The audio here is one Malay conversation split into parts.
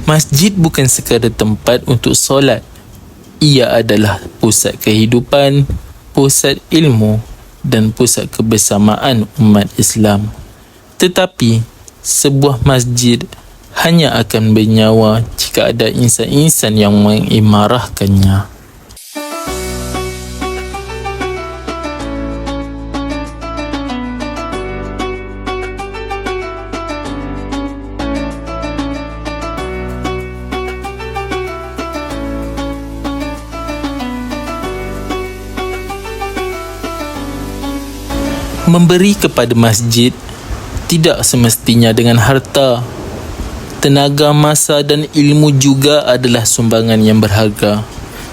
Masjid bukan sekadar tempat untuk solat. Ia adalah pusat kehidupan, pusat ilmu dan pusat kebersamaan umat Islam. Tetapi, sebuah masjid hanya akan bernyawa jika ada insan-insan yang mengimarahkannya. Memberi kepada masjid tidak semestinya dengan harta. Tenaga, masa dan ilmu juga adalah sumbangan yang berharga.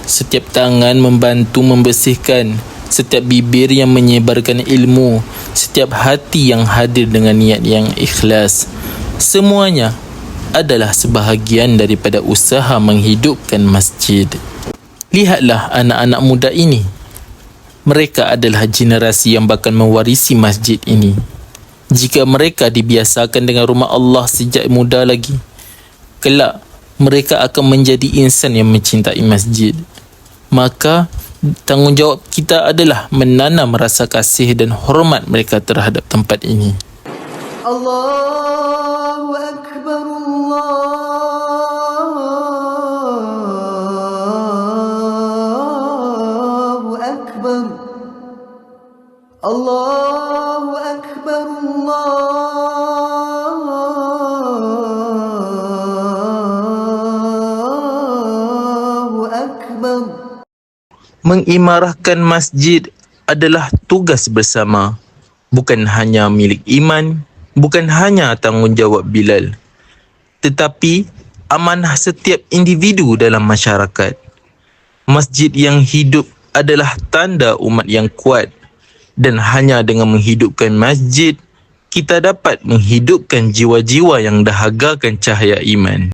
Setiap tangan membantu membersihkan, setiap bibir yang menyebarkan ilmu, setiap hati yang hadir dengan niat yang ikhlas, semuanya adalah sebahagian daripada usaha menghidupkan masjid. Lihatlah anak-anak muda ini. Mereka adalah generasi yang bakal mewarisi masjid ini. Jika mereka dibiasakan dengan rumah Allah sejak muda lagi, kelak mereka akan menjadi insan yang mencintai masjid. Maka tanggungjawab kita adalah menanam rasa kasih dan hormat mereka terhadap tempat ini. Allahu Akbar, Allahu Akbar, Allahu Akbar, Allahu Akbar. Mengimarahkan masjid adalah tugas bersama, bukan hanya milik iman, bukan hanya tanggungjawab Bilal, tetapi amanah setiap individu dalam masyarakat. Masjid yang hidup adalah tanda umat yang kuat, dan hanya dengan menghidupkan masjid, kita dapat menghidupkan jiwa-jiwa yang dahagakan cahaya iman.